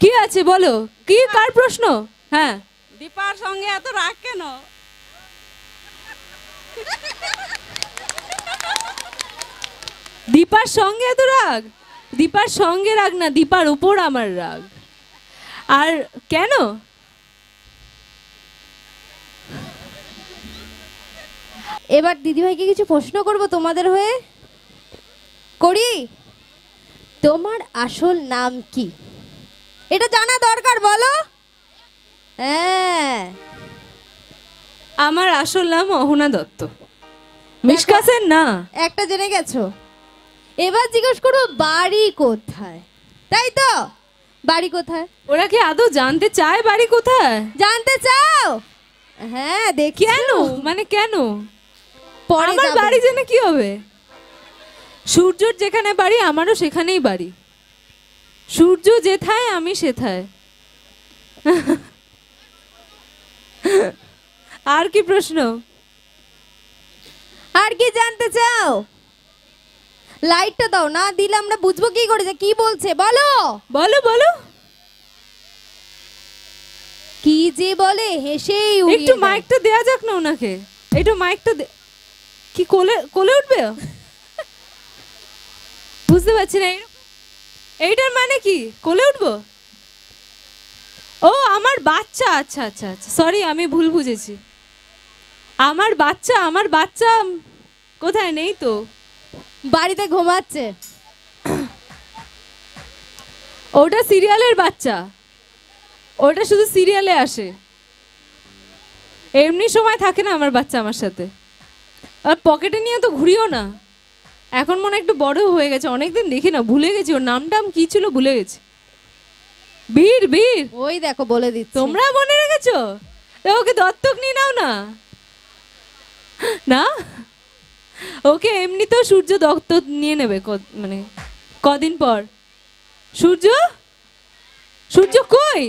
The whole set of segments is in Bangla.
কি আছে বলো, কি কার প্রশ্ন? হ্যাঁ, দীপার সঙ্গে এত রাগ কেন? দীপার সঙ্গে এত রাগ? দীপার সঙ্গে রাগ না, দীপার উপর আমার রাগ। আর কেন? এবার দিদিভাইকে কিছু প্রশ্ন করব তোমাদের হয়ে। করি, তোমার আসল নাম কি? এটা জানা দরকার, বলো। হ্যাঁ, আমার আসল নাম অহনা দত্ত। মিশকাসের না। একটা জেনে গেছো। এবার জিজ্ঞেস করো বাড়ি কোথায়, তাই তো? বাড়ি কোথায়? ওরা কি আদৌ জানতে চায় বাড়ি কোথায়? জানতে চাও? হ্যাঁ, দেখি। কেন মানে কেন? পরে আমার যাবে। বাড়ি জেনে কি হবে? সূর্যর যেখানে বাড়ি আমারও সেখানেই বাড়ি। সূর্য যেথায় আমি সেথায়। আর কি প্রশ্ন? আর কি জানতে চাও? লাইটটা দাও, না দিলে আমরা বুঝবো কি করে যে কি বলছে। বলো বলো বলো। কি যে বলে, হেসেই উড়িয়ে একটু দেয়। মাইকটা দেয়া যাক না ওনাকে। একটু মাইকটা কি কোলে কোলে উঠবে? বুঝতে পারছি না এইটার মানে কি? কোলে উঠবো? ও আমার বাচ্চা, আচ্ছা আচ্ছা আচ্ছা, সরি আমি ভুল বুঝেছি। আমার বাচ্চা, আমার বাচ্চা কোথায়? নেই তো। বাড়িতে ঘুমাচ্ছে। ওটা সিরিয়ালের বাচ্চা, ওটা শুধু সিরিয়ালে আসে, এমনি সময় থাকে না আমার বাচ্চা আমার সাথে। আর পকেটে নিয়ে তো ঘুরিও না। এখন মনে হয় একটু বড় হয়ে গেছে, অনেকদিন দেখি না, ভুলে গেছি ওর নামটাম কি ছিল, ভুলে গেছি। বীর, বীর। ওই দেখো বলে দিচ্ছি। তোমরা মনে রেখেছো? তা ওকে দত্তক নিয়ে নাও না। না, ওকে এমনিতেও সূর্য দত্তক নিয়ে নেবে মানে কদিন পর। সূর্য, সূর্য কই?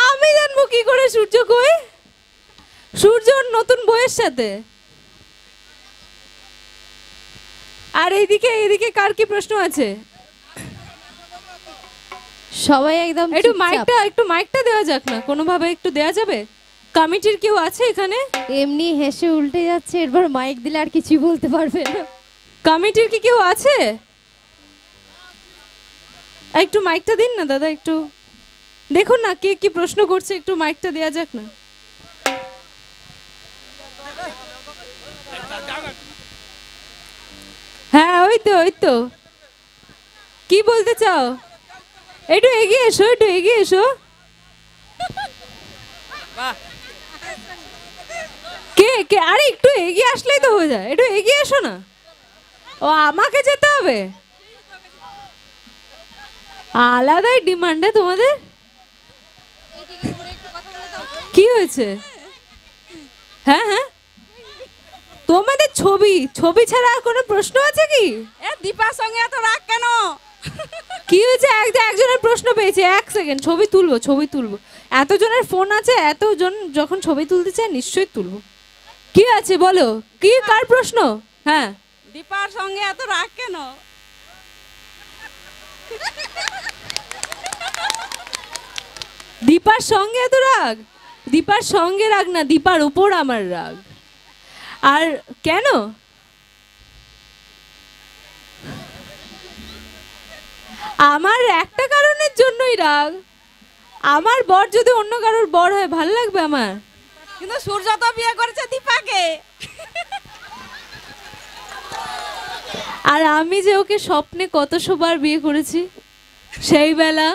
আমি জানবো কি করে সূর্য কই? সূর্যর নতুন বইয়ের সাথে। আর এইদিকে এইদিকে কার কি প্রশ্ন আছে? সবাই একদম একটু মাইকটা দেওয়া যাক না, কোনোভাবে একটু দেওয়া যাবে? কমিটির কেউ আছে এখানে? এমনি হেসে উল্টে যাচ্ছে, এরপর মাইক দিলে আর কিছুই বলতে পারবে না। কমিটির কি কেউ আছে? একটু মাইকটা দিন না দাদা, একটু দেখুন না কে কি প্রশ্ন করছে, একটু মাইকটা দেওয়া যাক না। হ্যাঁ, ওই তো ওই তো। কি বলতে চাও? একটু এগিয়ে এসো, একটু এগিয়ে এসো। কে কে? আরে একটু এগিয়ে আসলেই তো হয়ে যায়, একটু এগিয়ে এসো না। ও আমাকে যেতে হবে? আলাদাই ডিমান্ডে তোমাদের। কি হয়েছে? হ্যাঁ হ্যাঁ, তোমাদের ছবি ছবি ছাড়া আর কোনো প্রশ্ন আছে কি? এ দীপার সঙ্গে এত রাগ কেন? কি হয়েছে? একজনের প্রশ্ন পেয়েছে, এক সেকেন্ড, ছবি তুলবো ছবি তুলবো। এতজনের ফোন আছে, এতজন যখন ছবি তুলতে চায় নিশ্চয়ই তুলবো। কি আছে বলো, কি কার প্রশ্ন? হ্যাঁ, দীপার সঙ্গে এত রাগ কেন? দীপার সঙ্গে এত রাগ? দীপার সঙ্গে রাগ না, দীপার উপর আমার রাগ। আর কেন? আমার একটা কারণের জন্যই রাগ। আমার বর যদি অন্য কারোর বর হয় ভাল লাগবে আমার? কিন্তু সূর্য তো বিয়ে করেছে দীপাকে। আর আমি যে ওকে স্বপ্নে কত শোবার বিয়ে করেছি সেই বেলা।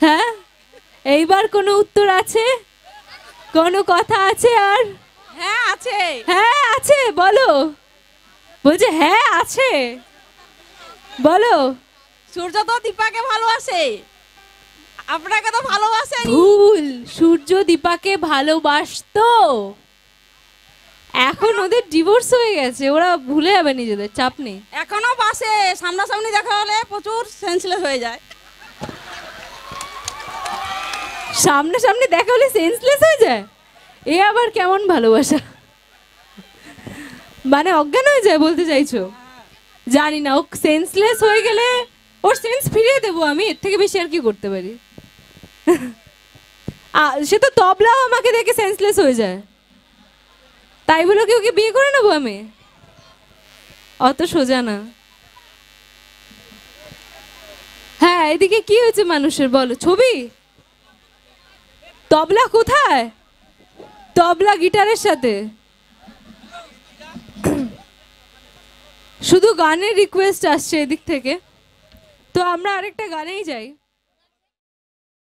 হ্যাঁ, এইবার কোনো উত্তর আছে? কোনো কথা আছে? আর হ্যাঁ আছে। হ্যাঁ আছে, বলো। বলছে হ্যাঁ আছে, বলো। সূর্য তো দীপাকে ভালোবাসে, আপনাকে তো ভালোবাসে। ভুল, সূর্য দীপাকে ভালোবাসতো, এখন ওদের ডিভোর্স হয়ে গেছে, ওরা ভুলে যাবে নিজেদের, চাপ নেই। এখনো বাসে, সামনাসামনি দেখা হলে প্রচুর সেন্সলেস হয়ে যায়। সামনাসামনি দেখা হলে সেন্সলেস হয়ে যায়? এ আবার কেমন ভালোবাসা? মানে অজ্ঞান হয়ে যায় বলতে চাইছো? জানি না, ও সেন্সলেস হয়ে গেলে ওর সেন্স ফিরিয়ে দেবো আমি, এর থেকে বেশি আর কি করতে পারি? সে তো তবলাও আমাকে দেখে সেন্সলেস হয়ে যায়, তাই বলে কি ওকে বিয়ে করে নেবো আমি? অত সোজা না। হ্যাঁ, এদিকে কি হয়েছে মানুষের বলো? ছবি? তবলা কোথায়? তবলা গিটারের সাথে শুধু গানের রিকোয়েস্ট আসছে এদিক থেকে, তো আমরা আরেকটা গানেই যাই।